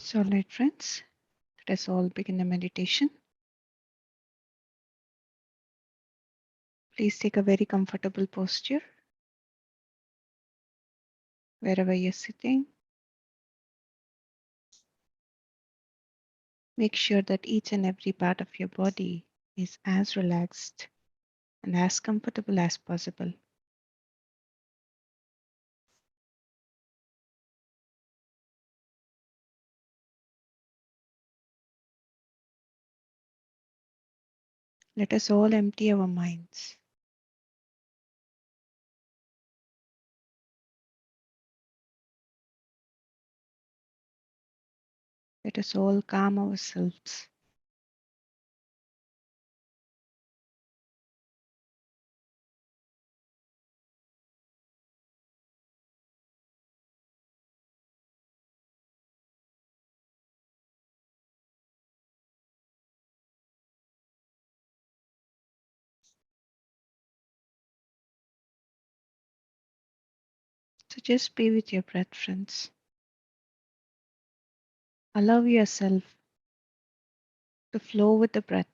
So, alright, friends, let us all begin the meditation. Please take a very comfortable posture wherever you're sitting. Make sure that each and every part of your body is as relaxed and as comfortable as possible. Let us all empty our minds. Let us all calm ourselves. So just be with your breath, friends. Allow yourself to flow with the breath.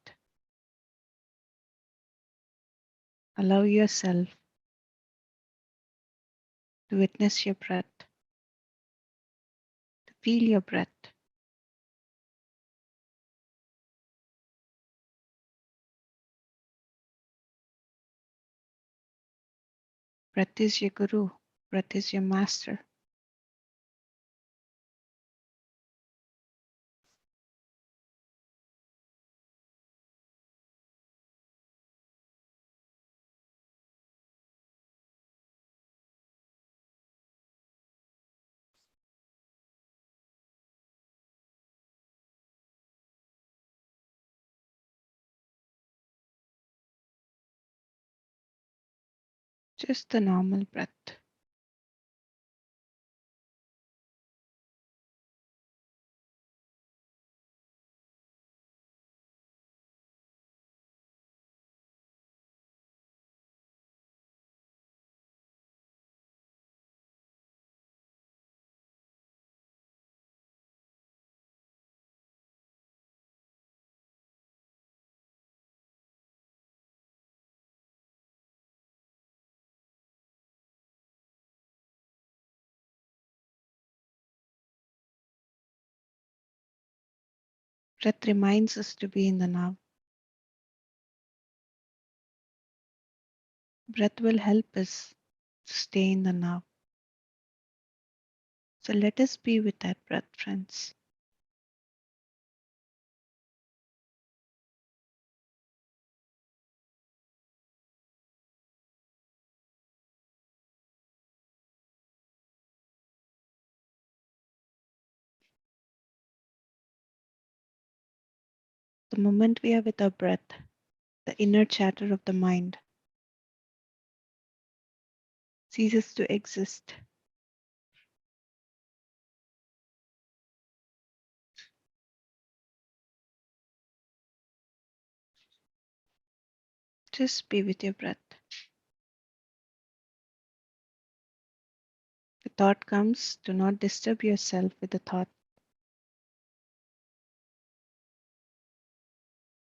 Allow yourself to witness your breath, to feel your breath. Breath is your guru, breath is your master. Just the normal breath. Breath reminds us to be in the now. Breath will help us to stay in the now. So let us be with that breath, friends. The moment we are with our breath, the inner chatter of the mind ceases to exist. Just be with your breath. The thought comes, do not disturb yourself with the thought.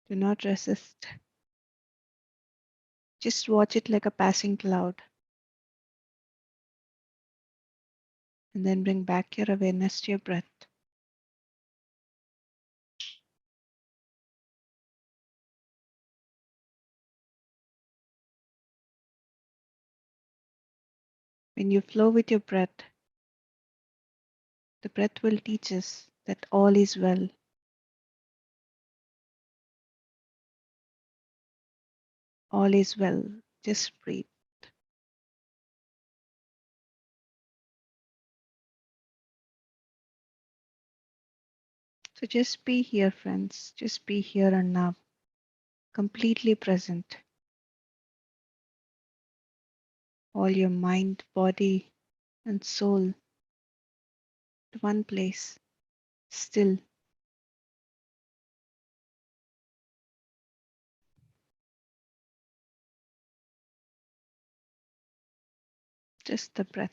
Do not resist. Just watch it like a passing cloud and then bring back your awareness to your breath. When you flow with your breath, the breath will teach us that all is well. All is well. Just breathe. So just be here, friends. Just be here and now, completely present. All your mind, body, and soul to one place, still. Just the breath.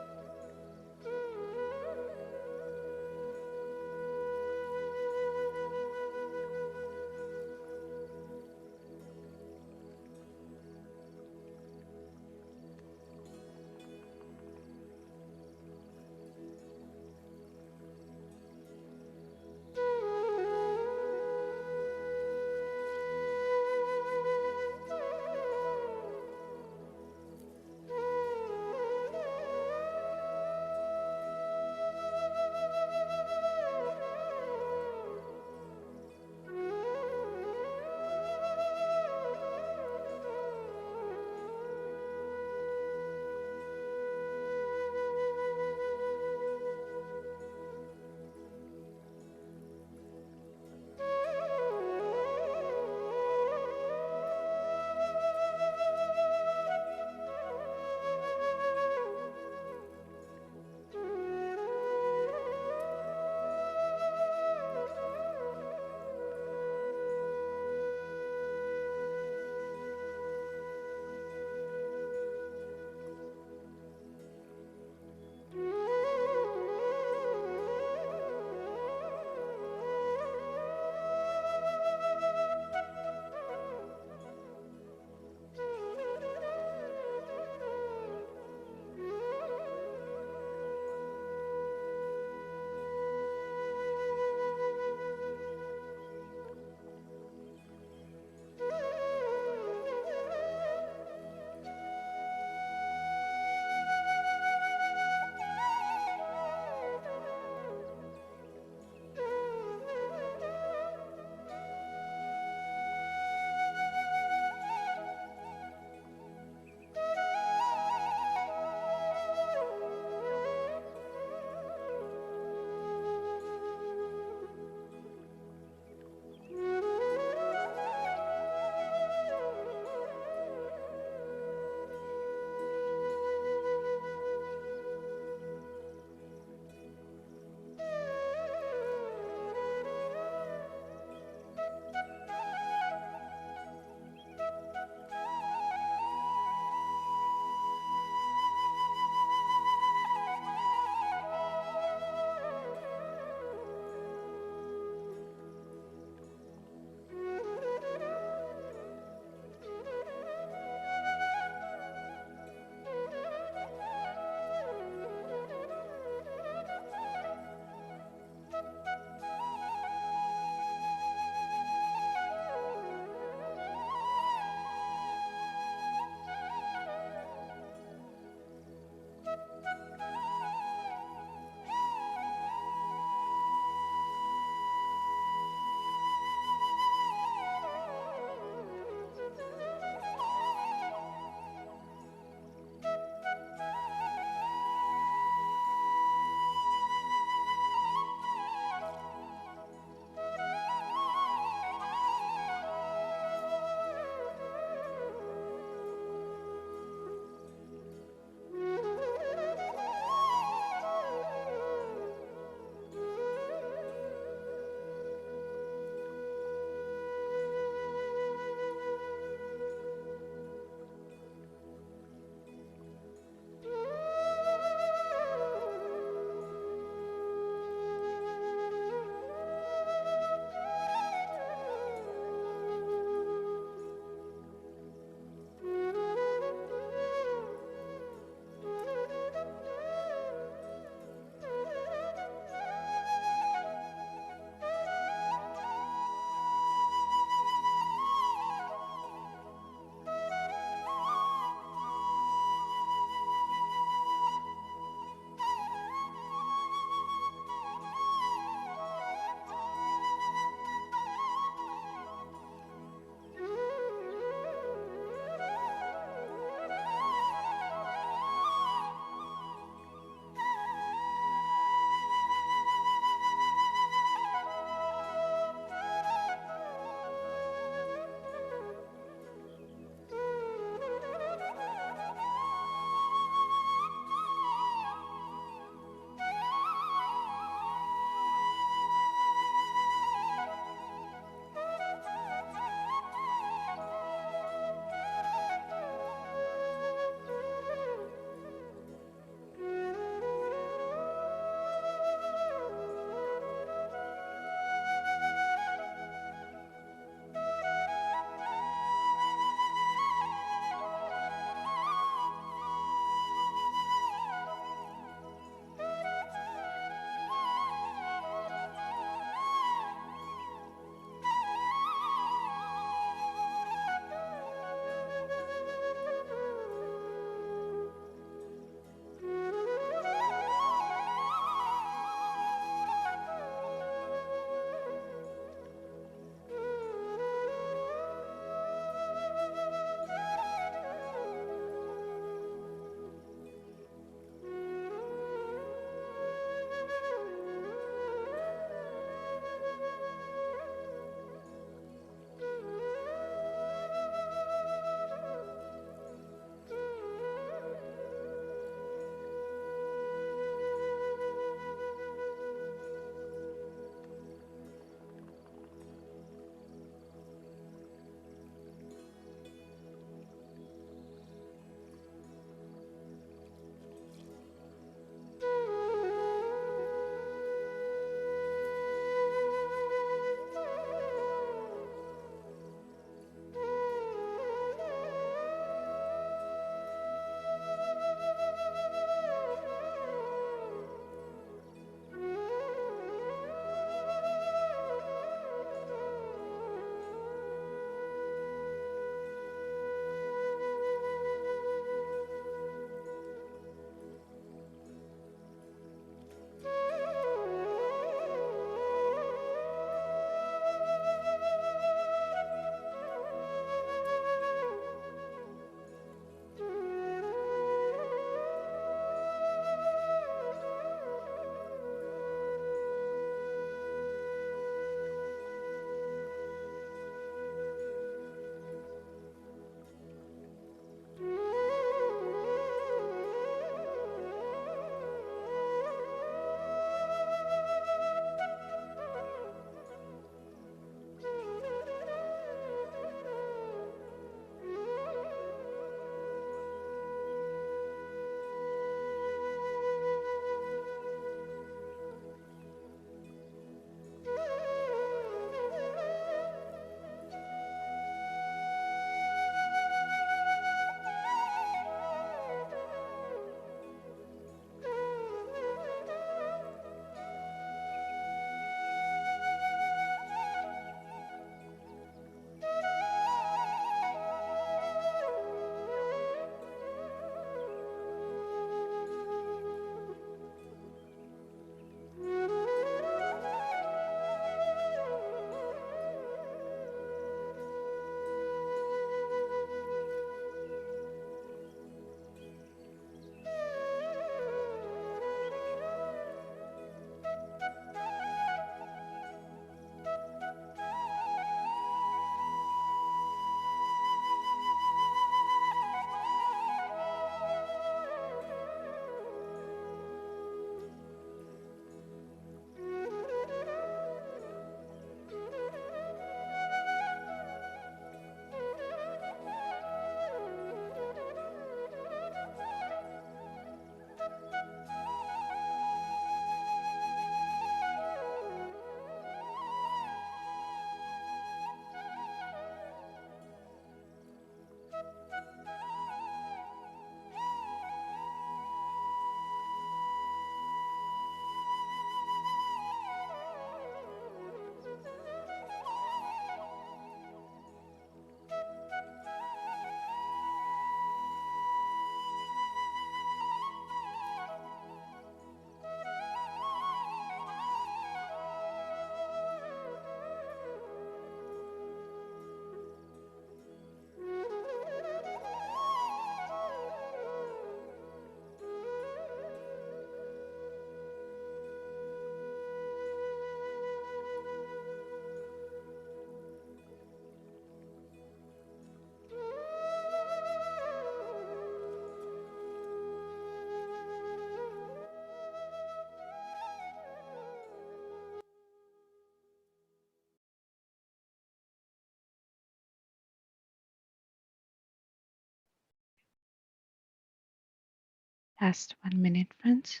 Last 1 minute, friends.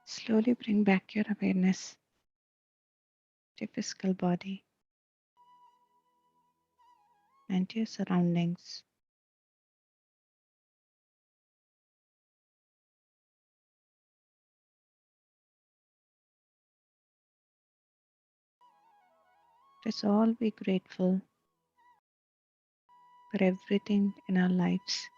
Slowly bring back your awareness to your physical body and to your surroundings. Let us all be grateful for everything in our lives.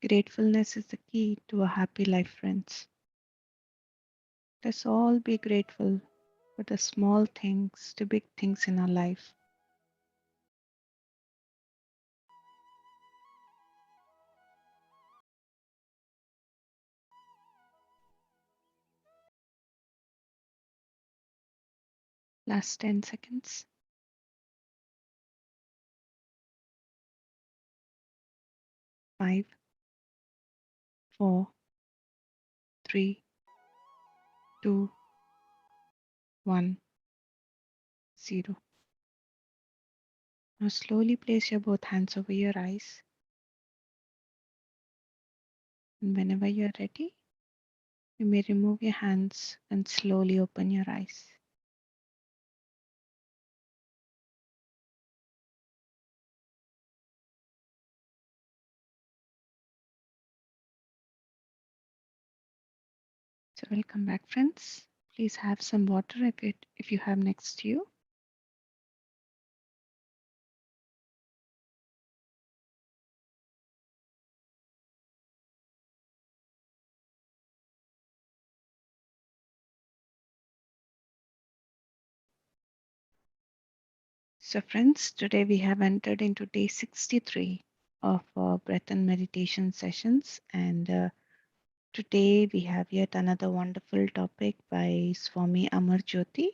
Gratefulness is the key to a happy life, friends. Let us all be grateful for the small things to big things in our life. Last 10 seconds. 5, 4, 3, 2, 1, 0. Now slowly place your both hands over your eyes, and whenever you're ready, you may remove your hands and slowly open your eyes. So welcome back, friends. Please have some water if you have next to you. So friends, today we have entered into day 63 of our breath and meditation sessions, and today we have yet another wonderful topic by Swami Amar Jyoti.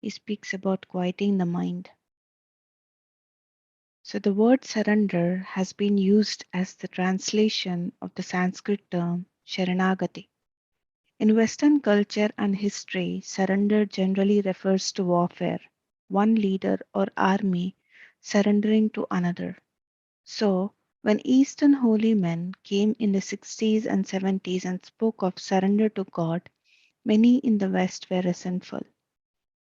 He speaks about quieting the mind. So the word surrender has been used as the translation of the Sanskrit term Sharanagati. In Western culture and history, surrender generally refers to warfare, one leader or army surrendering to another. So, when Eastern holy men came in the 60s and 70s and spoke of surrender to God, many in the West were resentful.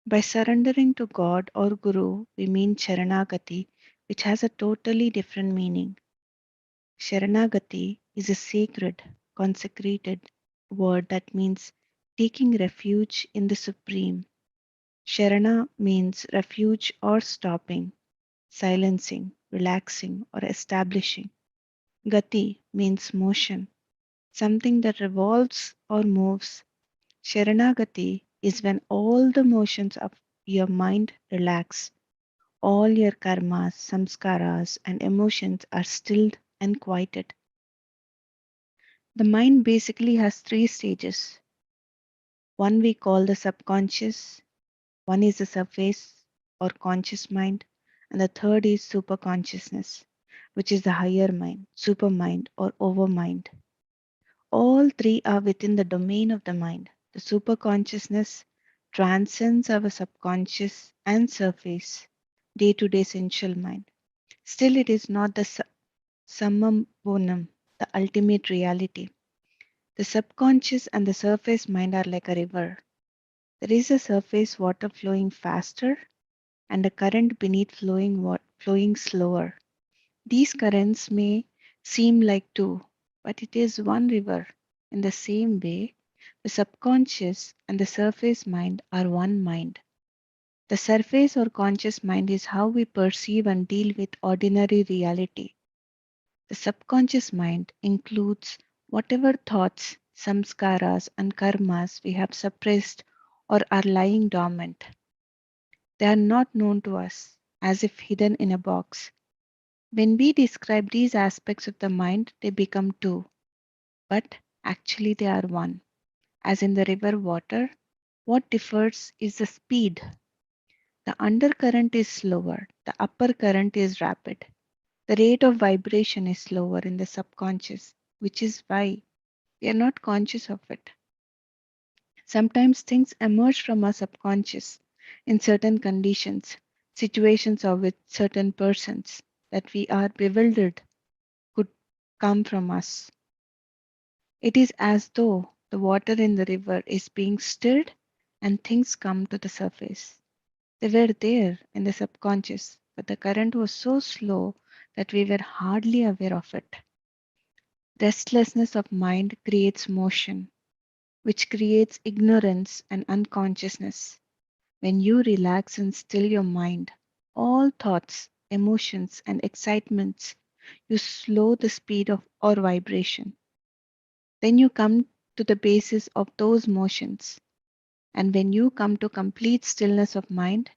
By surrendering to God or Guru, we mean Sharanagati, which has a totally different meaning. Sharanagati is a sacred, consecrated word that means taking refuge in the Supreme. Sharana means refuge or stopping, silencing, relaxing, or establishing. Gati means motion, something that revolves or moves. Sharanagati is when all the motions of your mind relax. All your karmas, samskaras, and emotions are stilled and quieted. The mind basically has three stages. One we call the subconscious, one is the surface or conscious mind, and the third is superconsciousness, which is the higher mind, supermind, or overmind. All three are within the domain of the mind. The superconsciousness transcends our subconscious and surface, day to day sensual mind. Still, it is not the summum bonum, the ultimate reality. The subconscious and the surface mind are like a river. There is a surface water flowing faster and a current beneath flowing slower. These currents may seem like two, but it is one river. In the same way, the subconscious and the surface mind are one mind. The surface or conscious mind is how we perceive and deal with ordinary reality. The subconscious mind includes whatever thoughts, samskaras, and karmas we have suppressed or are lying dormant. They are not known to us, as if hidden in a box. When we describe these aspects of the mind, they become two, but actually they are one. As in the river water, What differs is the speed. The undercurrent is slower, the upper current is rapid. The rate of vibration is slower in the subconscious, which is why we are not conscious of it. Sometimes things emerge from our subconscious in certain conditions, situations, or with certain persons that we are bewildered could come from us. It is as though the water in the river is being stirred and things come to the surface. They were there in the subconscious, but the current was so slow that we were hardly aware of it. Restlessness of mind creates motion, which creates ignorance and unconsciousness. When you relax and still your mind, all thoughts, emotions, and excitements, you slow the speed of or vibration. Then you come to the basis of those motions. And when you come to complete stillness of mind,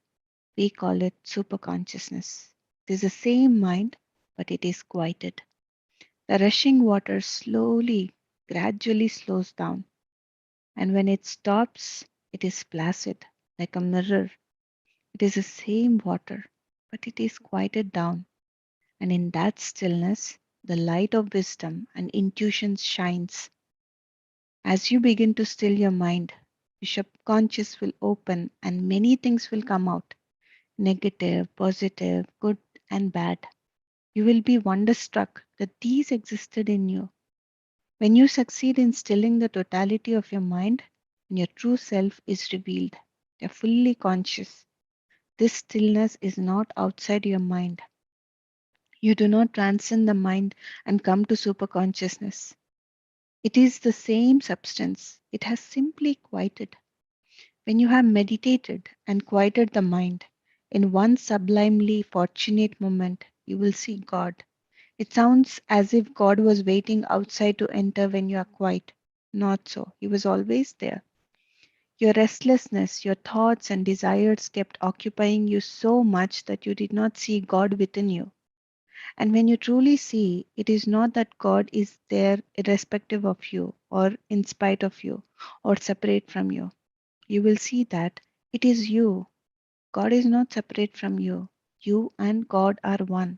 we call it superconsciousness. It is the same mind, but it is quieted. The rushing water slowly, gradually slows down. And when it stops, it is placid, like a mirror. It is the same water, but it is quieted down. And in that stillness, the light of wisdom and intuition shines. As you begin to still your mind, your subconscious will open and many things will come out, negative, positive, good, and bad. You will be wonderstruck that these existed in you. When you succeed in stilling the totality of your mind, and your true self is revealed, you're fully conscious. This stillness is not outside your mind. You do not transcend the mind and come to superconsciousness. It is the same substance. It has simply quieted. When you have meditated and quieted the mind, in one sublimely fortunate moment, you will see God. It sounds as if God was waiting outside to enter when you are quiet. Not so. He was always there. Your restlessness, your thoughts and desires kept occupying you so much that you did not see God within you. And when you truly see, it is not that God is there irrespective of you or in spite of you or separate from you. You will see that it is you. God is not separate from you. You and God are one.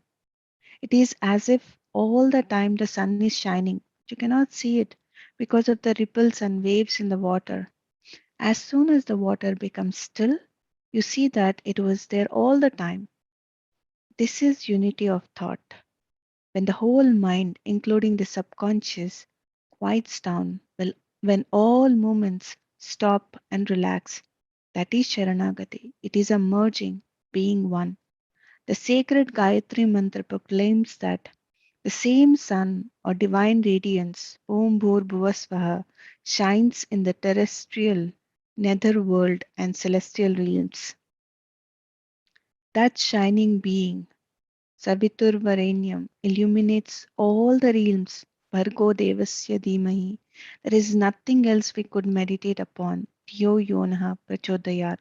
It is as if all the time the sun is shining. You cannot see it because of the ripples and waves in the water. As soon as the water becomes still, you see that it was there all the time. This is unity of thought. When the whole mind, including the subconscious, quiets down, well, when all movements stop and relax, that is Sharanagati. It is a merging, being one. The sacred Gayatri mantra proclaims that the same sun or divine radiance, Om Bhur Bhuvasvaha, shines in the terrestrial, nether world, and celestial realms. That shining being, Savitur Varenyam, illuminates all the realms. Bhargo Devasya Dhimahi. There is nothing else we could meditate upon. Dhyo Yonaha Prachodayat.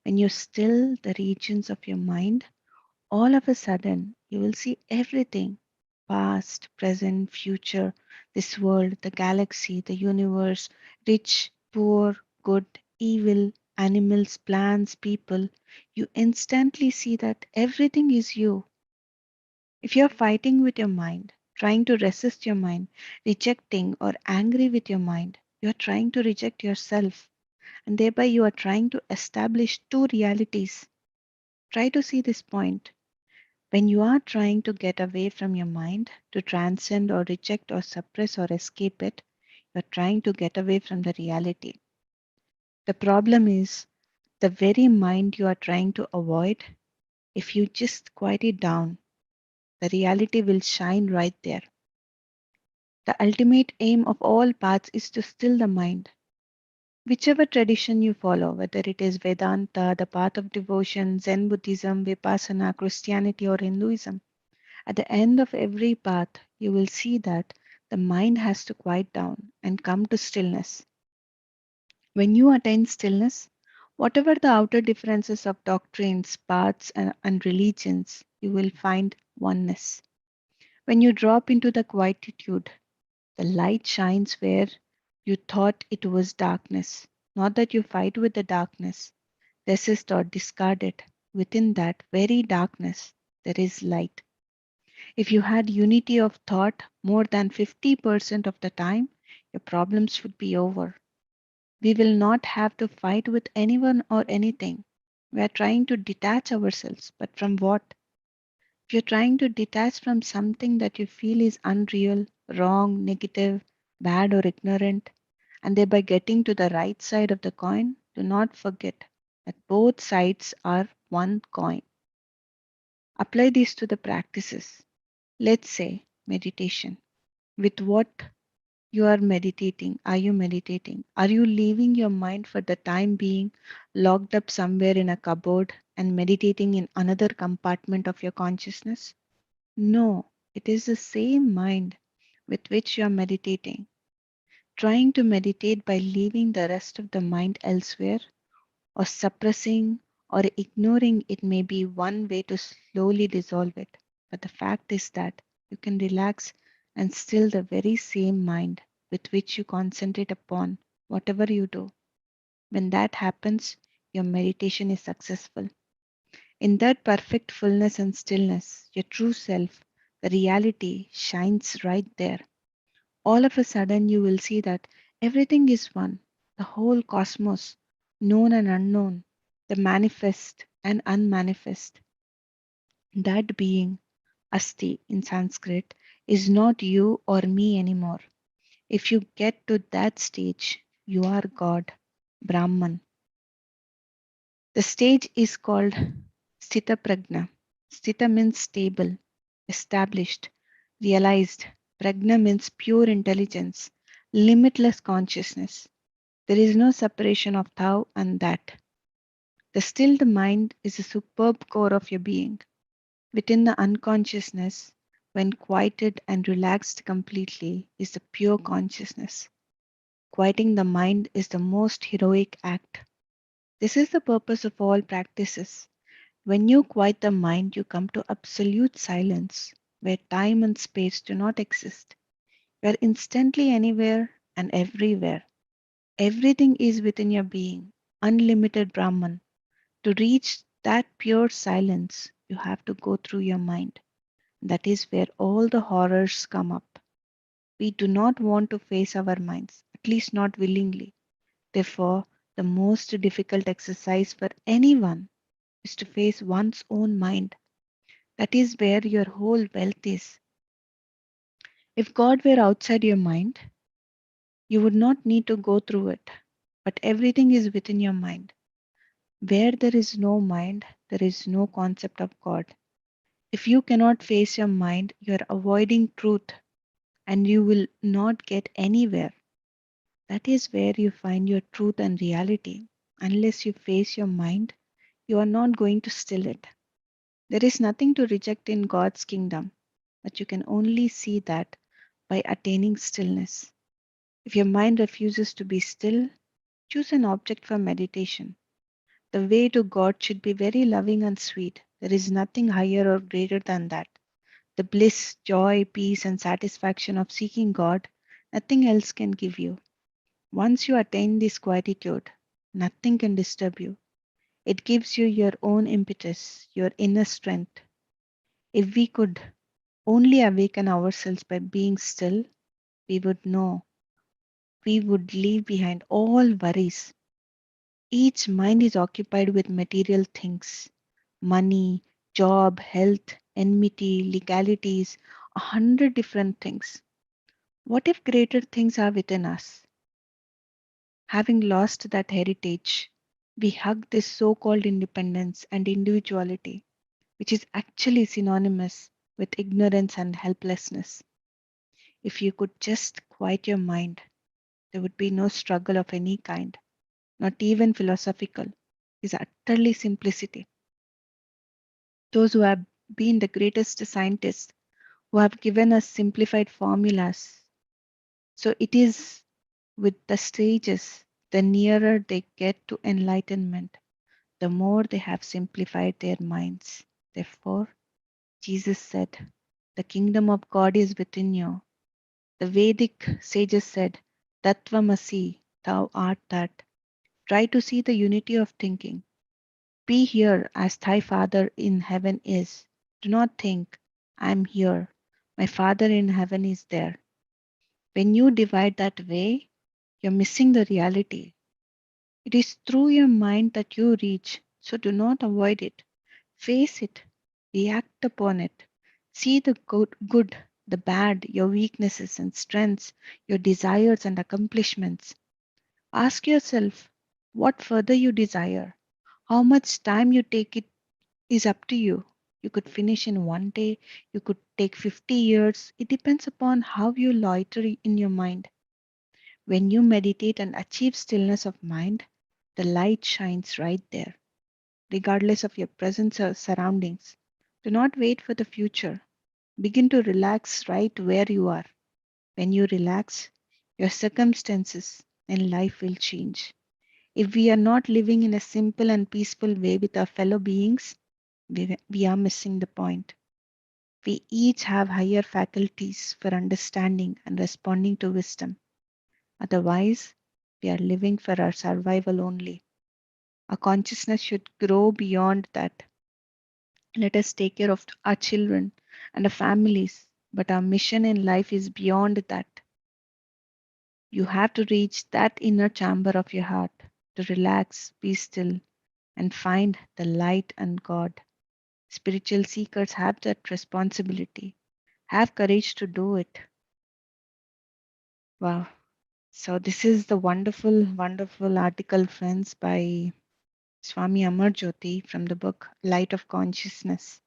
When you still the regions of your mind, all of a sudden you will see everything past, present, future, this world, the galaxy, the universe, rich, poor, good, evil, animals, plants, people. You instantly see that everything is you. If you're fighting with your mind, trying to resist your mind, rejecting or angry with your mind, you're trying to reject yourself, and thereby you are trying to establish two realities. Try to see this point. When you are trying to get away from your mind, to transcend or reject or suppress or escape it, you're trying to get away from the reality. The problem is the very mind you are trying to avoid, if you just quiet it down, the reality will shine right there. The ultimate aim of all paths is to still the mind. Whichever tradition you follow, whether it is Vedanta, the path of devotion, Zen Buddhism, Vipassana, Christianity, or Hinduism, at the end of every path, you will see that the mind has to quiet down and come to stillness. When you attain stillness, whatever the outer differences of doctrines, paths, and religions, you will find oneness. When you drop into the quietude, the light shines where you thought it was darkness. Not that you fight with the darkness, resist or discard it. Within that very darkness, there is light. If you had unity of thought more than 50% of the time, your problems would be over. We will not have to fight with anyone or anything. We are trying to detach ourselves, but from what? If you're trying to detach from something that you feel is unreal, wrong, negative, bad, or ignorant, and thereby getting to the right side of the coin, do not forget that both sides are one coin. Apply these to the practices. Let's say meditation. With what you are meditating? Are you meditating? Are you leaving your mind for the time being locked up somewhere in a cupboard and meditating in another compartment of your consciousness? No, it is the same mind with which you are meditating. Trying to meditate by leaving the rest of the mind elsewhere or suppressing or ignoring it may be one way to slowly dissolve it. But the fact is that you can relax and still the very same mind with which you concentrate upon whatever you do. When that happens, your meditation is successful. In that perfect fullness and stillness, your true self, the reality, shines right there. All of a sudden, you will see that everything is one, the whole cosmos, known and unknown, the manifest and unmanifest. That being, Asti in Sanskrit, is not you or me anymore. If you get to that stage, you are God, Brahman. The stage is called Sthita Prajna. Sthita means stable, established, realized. Prajna means pure intelligence, limitless consciousness. There is no separation of thou and that. The stilled mind is a superb core of your being. Within the unconsciousness, when quieted and relaxed completely, is the pure consciousness. Quieting the mind is the most heroic act. This is the purpose of all practices. When you quiet the mind, you come to absolute silence, where time and space do not exist. You are instantly anywhere and everywhere. Everything is within your being, unlimited Brahman. To reach that pure silence, you have to go through your mind. That is where all the horrors come up. We do not want to face our minds, at least not willingly. Therefore, the most difficult exercise for anyone is to face one's own mind. That is where your whole wealth is. If God were outside your mind, you would not need to go through it. But everything is within your mind. Where there is no mind, there is no concept of God. If you cannot face your mind, you are avoiding truth and you will not get anywhere. That is where you find your truth and reality. Unless you face your mind, you are not going to still it. There is nothing to reject in God's kingdom, but you can only see that by attaining stillness. If your mind refuses to be still, choose an object for meditation. The way to God should be very loving and sweet. There is nothing higher or greater than that. The bliss, joy, peace, and satisfaction of seeking God, nothing else can give you. Once you attain this quietude, nothing can disturb you. It gives you your own impetus, your inner strength. If we could only awaken ourselves by being still, we would know. We would leave behind all worries. Each mind is occupied with material things, money, job, health, enmity, legalities, 100 different things. What if greater things are within us? Having lost that heritage, we hug this so called independence and individuality, which is actually synonymous with ignorance and helplessness. If you could just quiet your mind, there would be no struggle of any kind, not even philosophical. Is utterly simplicity. Those who have been the greatest scientists, who have given us simplified formulas. So it is with the stages, the nearer they get to enlightenment, the more they have simplified their minds. Therefore, Jesus said, the kingdom of God is within you. The Vedic sages said, Tattvamasi, thou art that. Try to see the unity of thinking. Be here as thy Father in heaven is. Do not think, I am here. My Father in heaven is there. When you divide that way, you're missing the reality. It is through your mind that you reach, so do not avoid it. Face it, react upon it. See the good, the bad, your weaknesses and strengths, your desires and accomplishments. Ask yourself what further you desire. How much time you take it is up to you. You could finish in one day, you could take 50 years. It depends upon how you loiter in your mind. When you meditate and achieve stillness of mind, the light shines right there, regardless of your present surroundings. Do not wait for the future. Begin to relax right where you are. When you relax, your circumstances and life will change. If we are not living in a simple and peaceful way with our fellow beings, we are missing the point. We each have higher faculties for understanding and responding to wisdom. Otherwise, we are living for our survival only. Our consciousness should grow beyond that. Let us take care of our children and our families, but our mission in life is beyond that. You have to reach that inner chamber of your heart to relax, be still, and find the light and God. Spiritual seekers have that responsibility. Have courage to do it. Wow. So, this is the wonderful, wonderful article, friends, by Swami Amar Jyoti from the book Light of Consciousness.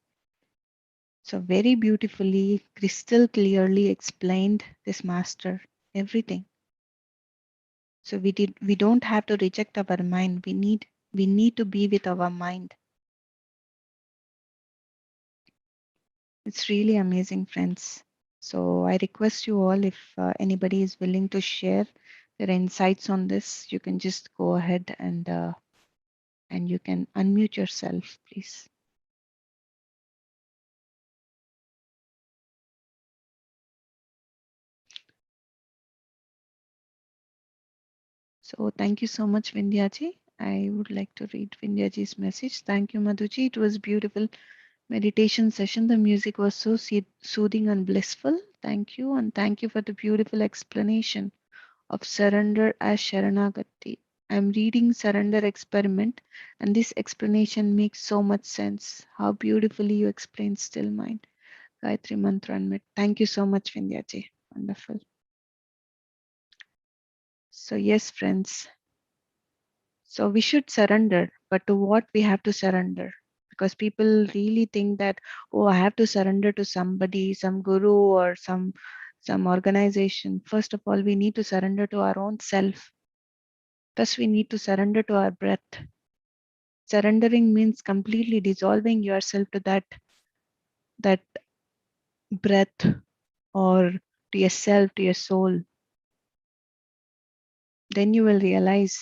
So, very beautifully, crystal clearly explained this master everything. So we don't have to reject our mind. We need to be with our mind. It's really amazing, friends. So I request you all, if anybody is willing to share their insights on this, you can just go ahead and you can unmute yourself, please. So thank you so much, Vindhyaji. I would like to read Vindhyaji's message. Thank you, Madhuji. It was beautiful meditation session. The music was so soothing and blissful. Thank you, and thank you for the beautiful explanation of surrender as Sharanagati. I'm reading Surrender Experiment, and this explanation makes so much sense. How beautifully you explain still mind. Gayatri Mantra and Mit. Thank you so much, Vindhyaji. Wonderful. So, yes, friends. So, we should surrender, but to what we have to surrender? Because people really think that, oh, I have to surrender to somebody, some guru or some organization. First of all, we need to surrender to our own self. Thus, we need to surrender to our breath. Surrendering means completely dissolving yourself to that breath, or to yourself, to your soul. Then you will realize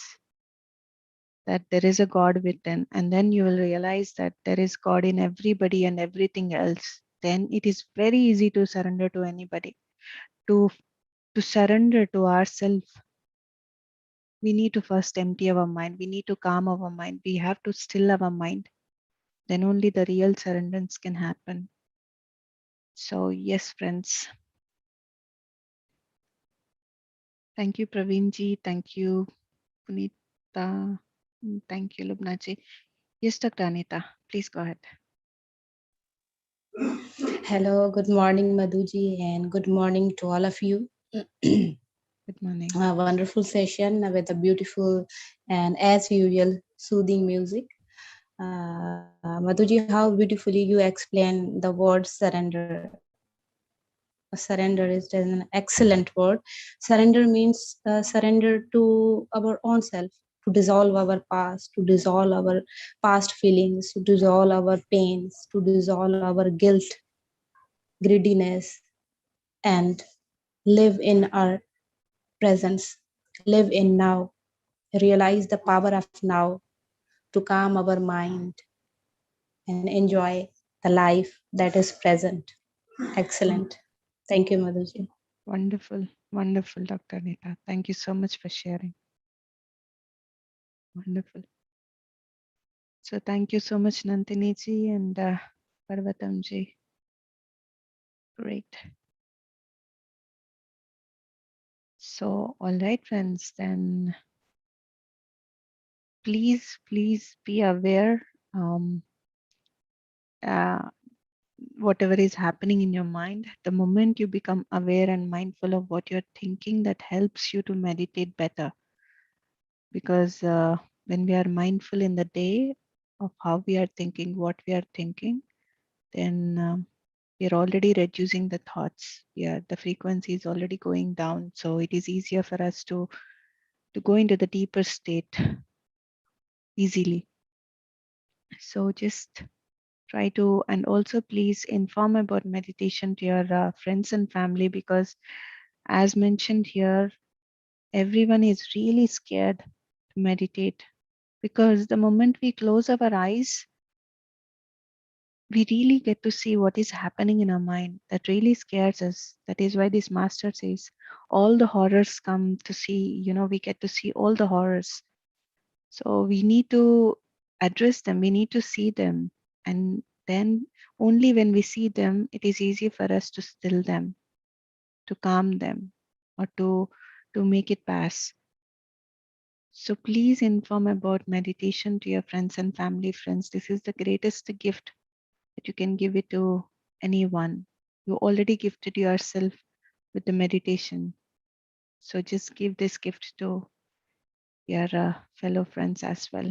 that there is a God within, and then you will realize that there is God in everybody and everything else. Then it is very easy to surrender to anybody. To to surrender to ourselves, we need to first empty our mind. We need to calm our mind. We have to still our mind. Then only the real surrenderance can happen. So, yes, friends. Thank you, Praveenji. Thank you, Punita. Thank you, Lubnaji. Yes, Dr. Anita, please go ahead. Hello, good morning, Madhuji, and good morning to all of you. Good morning. A wonderful session with a beautiful and, as usual, soothing music. Madhuji, how beautifully you explain the word surrender. Surrender is an excellent word. Surrender means surrender to our own self, to dissolve our past, to dissolve our past feelings, to dissolve our pains, to dissolve our guilt, greediness, and live in our presence, live in now, realize the power of now to calm our mind and enjoy the life that is present. Mm, Excellent. Thank you, Madhuji. wonderful, wonderful, Dr. Anita. Thank you so much for sharing. Wonderful. So thank you so much, Nandini ji and Parvatam ji. Great. So, all right, friends, then please be aware. Um, uh, Whatever is happening in your mind, the moment you become aware and mindful of what you're thinking, that helps you to meditate better. Because when we are mindful in the day of how we are thinking, what we are thinking, then we are already reducing the thoughts. Yeah, the frequency is already going down. So it is easier for us to go into the deeper state easily. So just try to, and also please inform about meditation to your friends and family, because as mentioned here, everyone is really scared to meditate, because the moment we close our eyes, we really get to see what is happening in our mind. That really scares us. That is why this master says all the horrors come to see, we get to see all the horrors. So we need to address them, we need to see them. And then only when we see them, it is easy for us to still them, to calm them, or to make it pass. So please inform about meditation to your friends and family. Friends, this is the greatest gift that you can give it to anyone. You already gifted yourself with the meditation. So just give this gift to your fellow friends as well.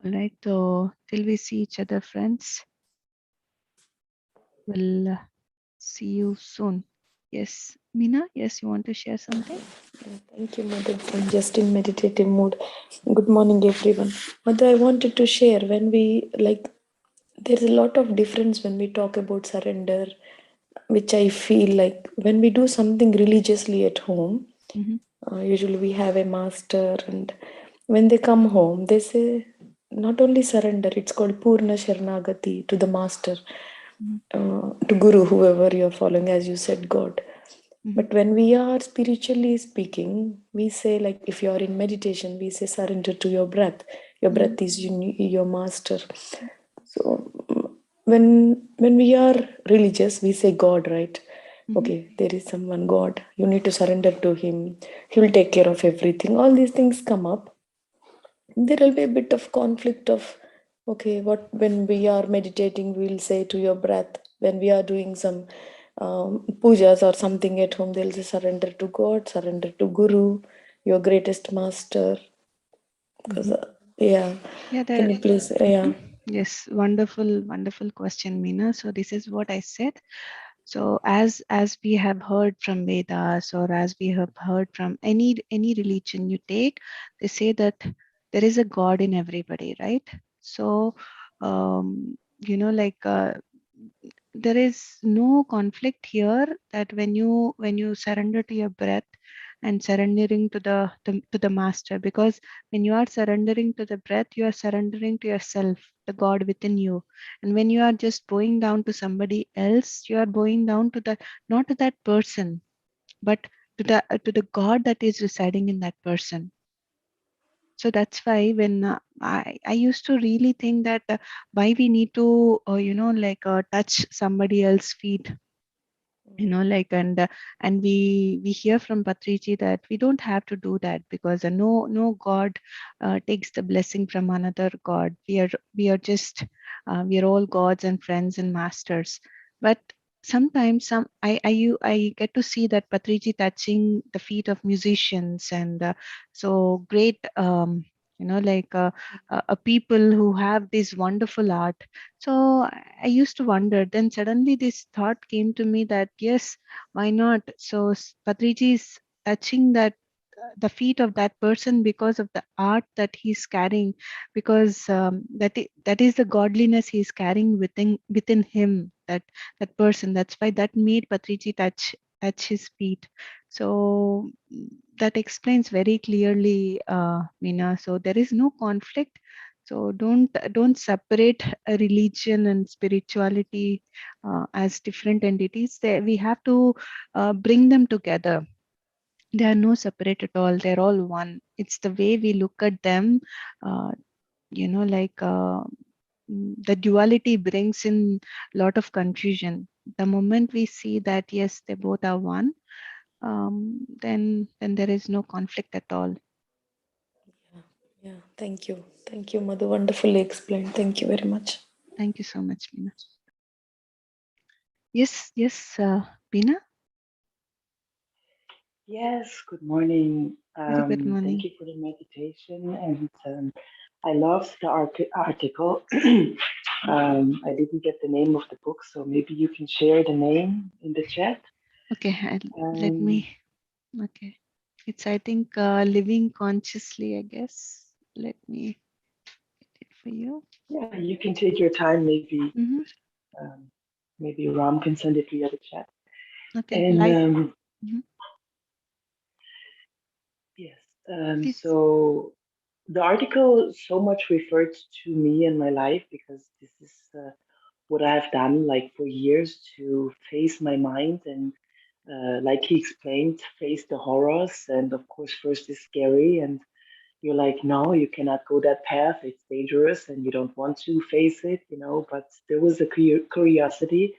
All right, so till we see each other, friends, we'll see you soon. Yes, Mina, yes, you want to share something? Thank you, Mother. I'm just in meditative mood. Good morning, everyone. Mother, I wanted to share when we there's a lot of difference when we talk about surrender, which I feel like when we do something religiously at home, Mm-hmm, usually we have a master, and when they come home, they say not only surrender, it's called Purna Sharanagati to the master, mm-hmm, to Guru, whoever you're following, as you said, God. mm-hmm, But when we are spiritually speaking, we say, like, if you are in meditation, we say surrender to your breath. Your mm-hmm, breath is your master. So when we are religious, we say God, right? mm-hmm, Okay, there is someone, God. You need to surrender to Him. He will take care of everything. All these things come up. There will be a bit of conflict of, okay, what when we are meditating, we'll say to your breath. When we are doing some pujas or something at home, they'll say surrender to God, surrender to Guru, your greatest master. Because mm-hmm. yeah, Yeah, can the you please, yeah. yes, wonderful, wonderful question, Meena. So this is what I said. So as we have heard from Vedas, or as we have heard from any religion you take, they say that there is a God in everybody, right? So like there is no conflict here, that when you surrender to your breath and surrendering to the master, because when you are surrendering to the breath, you are surrendering to yourself, the God within you. And when you are just bowing down to somebody else, you are bowing down to the, not to that person, but to the God that is residing in that person. So that's why when I used to really think that why we need to touch somebody else's feet, and we hear from Patriji that we don't have to do that, because no God takes the blessing from another God. We are all gods and friends and masters. But sometimes I get to see that Patriji touching the feet of musicians, and so great, people who have this wonderful art. So I used to wonder. Then suddenly this thought came to me that yes, why not? So Patriji is touching the feet of that person because of the art that he's carrying, because that is the godliness he's carrying within him. That person. That's why that made Patriji touch his feet. So that explains very clearly, Meena. So there is no conflict. So don't separate a religion and spirituality as different entities. We have to bring them together. They are no separate at all. They're all one. It's the way we look at them, uh, like the duality brings in a lot of confusion. The moment we see that yes, they both are one, then there is no conflict at all. Yeah, yeah. Thank you, Madhu. Wonderfully explained. Thank you very much. Thank you so much, Meena. Yes, yes, Meena. Yes, good morning. Very good Thank morning. you for the meditation, and I loved the article. I didn't get the name of the book, so maybe you can share the name in the chat. Okay, let Um, me. Okay, it's I think living consciously. I guess. Let me get it for you. yeah, you can take your time. Mm-hmm. Um, maybe Ram can send it via the chat. Okay, And light. Mm-hmm. yes, Please. so the article so much referred to me and my life because this is what I've done like for years to face my mind and like he explained, face the horrors. And of course, first is scary, and you're like, no, you cannot go that path. It's dangerous, and you don't want to face it, you know. But there was a curiosity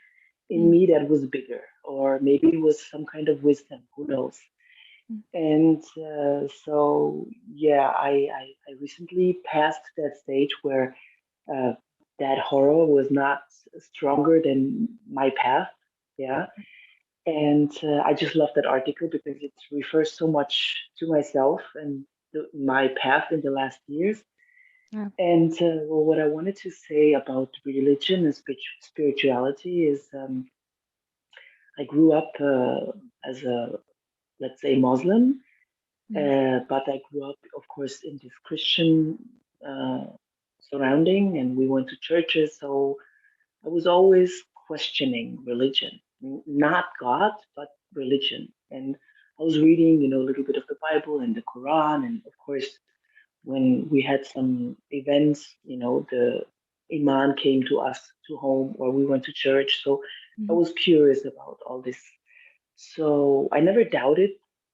in Mm, me that was bigger, or maybe it was some kind of wisdom. Who knows? mm, And so, yeah, I recently passed that stage where uh, that horror was not stronger than my path. Yeah. And I just love that article because it refers so much to myself and my path in the last years. yeah. And well, what I wanted to say about religion and spirituality is I grew up as a, let's say, Muslim, Mm, but I grew up, of course, in this Christian uh, surrounding, and we went to churches. So I was always questioning religion, not God, but religion. And I was reading, you know, a little bit of the Bible and the Quran. And of course, when we had some events, you know, the Imam came to us to home or we went to church. So I mm, was curious about all this. So I never doubted,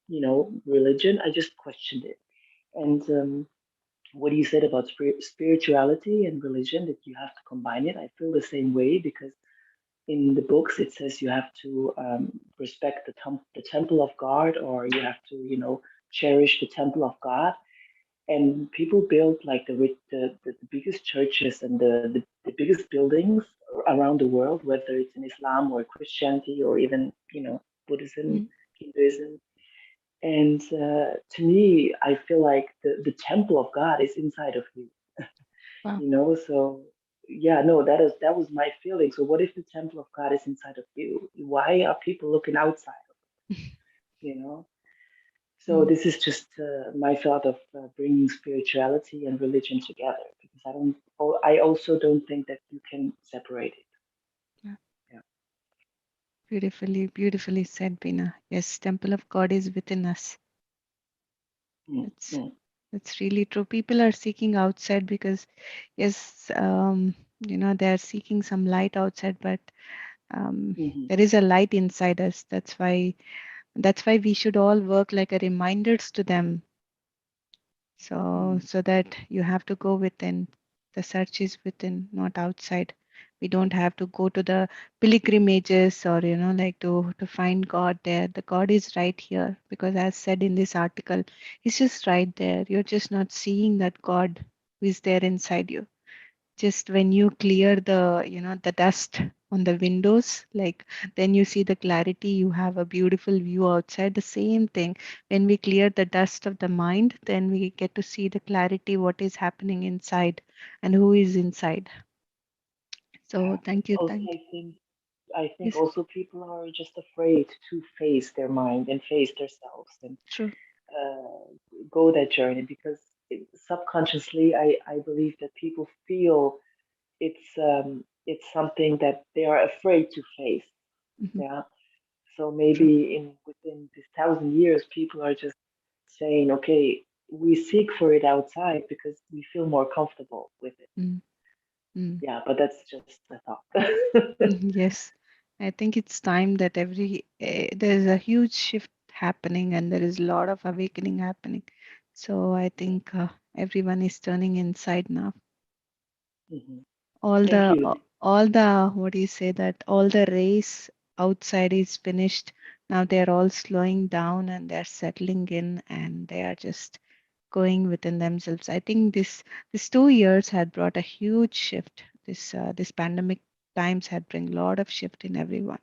you know, religion. I just questioned it. And what you said about spirituality and religion, that you have to combine it, I feel the same way because in the books it says you have to respect the temple of God, or you have to, you know, cherish the temple of God. And people build like the biggest churches and the biggest buildings around the world, whether it's in Islam or Christianity or even, you know, Buddhism, mm. Hinduism. And to me, I feel like the temple of God is inside of you, Wow. you know. So yeah, no, that was my feeling. So what if the temple of God is inside of you? Why are people looking outside, you know? So Mm, this is just my thought of bringing spirituality and religion together, because I also don't think that you can separate it. yeah. Yeah. Beautifully, beautifully said, Bina. Yes, temple of God is within us. Mm, That's mm, that's really true. People are seeking outside because yes, they are seeking some light outside, but mhm, there is a light inside us. That's why we should all work like a reminders to them. So mm. so that you have to go within. The search is within, not outside. We don't have to go to the pilgrimages or like to find God there. The God is right here because as said in this article, he's just right there. You're just not seeing that God who is there inside you. Just when you clear the dust on the windows, like then you see the clarity. You have a beautiful view outside. The same thing, when we clear the dust of the mind, then we get to see the clarity, what is happening inside and who is inside. So Yeah, but thank you, also thank I think yes. also people are just afraid to face their mind and face themselves and True. uh, go that journey because subconsciously I believe that people feel it's something that they are afraid to face. Mhm. Yeah. So True. maybe in within this 1,000 years, people are just saying, okay, we seek for it outside because we feel more comfortable with it. Mm, mm. Yeah, but that's just a thought. Yes, I think it's time that there's a huge shift happening, and there is a lot of awakening happening. So I think everyone is turning inside now. Hmm. All Thank the you. all the what do you say, that all the race outside is finished. Now they're all slowing down and they're settling in and they are just going within themselves. I think this 2 years had brought a huge shift. This pandemic times had bring a lot of shift in everyone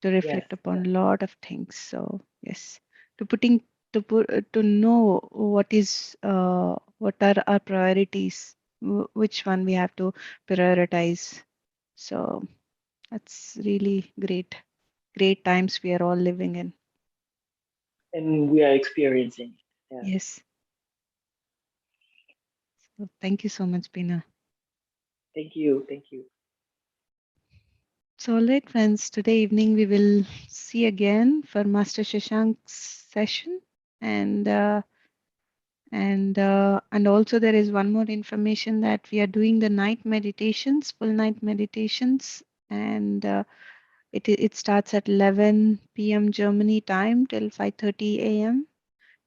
to Yes, reflect upon yes. a lot of things. So yes, to putting to know what are our priorities, which one we have to prioritize. So that's really great times we are all living in. And we are experiencing. Yes. Yes. So thank you so much, Bina. Thank you. Thank you. So all right, friends, today evening we will see again for Master Shashank's session, and and also there is one more information that we are doing the night meditations, full night meditations, and it starts at 11 p.m. Germany time till 5:30 a.m.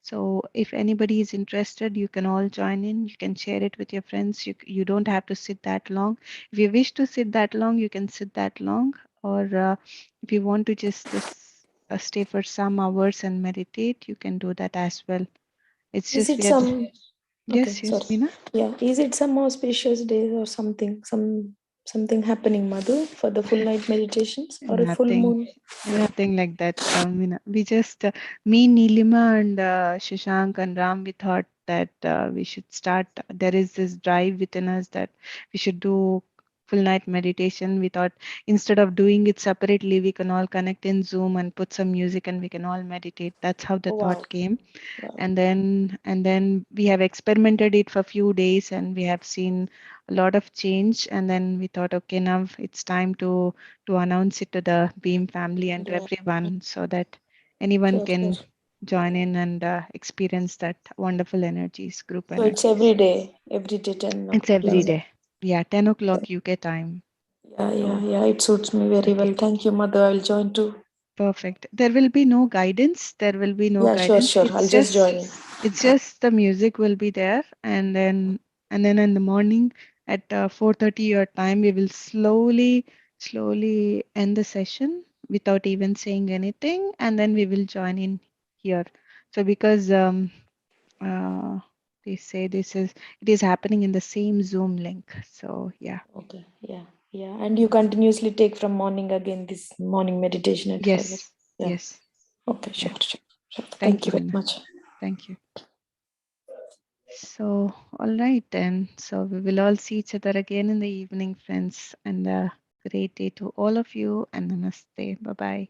So if anybody is interested, you can all join in. You can share it with your friends. You don't have to sit that long. If you wish to sit that long, you can sit that long. Or if you want to just stay for some hours and meditate, you can do that as well. It's Is just it we are. some okay, Yes, yes, sorry. Mina. Yeah, is it some auspicious days or something? Something happening, Madhu, for the full night meditations or a full Nothing, moon? nothing like that. Mina. We just, me, Nilima, and Shashank and Ram, we thought that we should start. There is this drive within us that we should do full night meditation. We thought instead of doing it separately, we can all connect in Zoom and put some music and we can all meditate. That's how the Oh, wow. thought came. Wow. And then we have experimented it for a few days and we have seen a lot of change. And then we thought, okay, now it's time to announce it to the Beam family and to Yeah, everyone so that anyone sure, sure. can join in and experience that wonderful energies, group So it's energies. every day 10 It's every o'clock. day. Yeah, 10 o'clock UK time. Yeah, yeah, So, yeah. It suits me very okay. well. Thank you, Mother. I'll join too. Perfect. There will be no guidance. There will be no Yeah, sure, guidance. sure. I'll just join in. It's just the music will be there, and then in the morning at 4:30 your time, we will slowly end the session without even saying anything, and then we will join in here. So because uh, they say it is happening in the same Zoom link. So yeah. Okay, yeah, yeah. And you continuously take from morning again this morning meditation at 5. Yes. Yeah. Yes. Okay, Yeah. sure, sure, sure. Thank Thank you you, very Mina. much. Thank you. So, all right then. So, we will all see each other again in the evening, friends. And a great day to all of you. And namaste. Bye bye.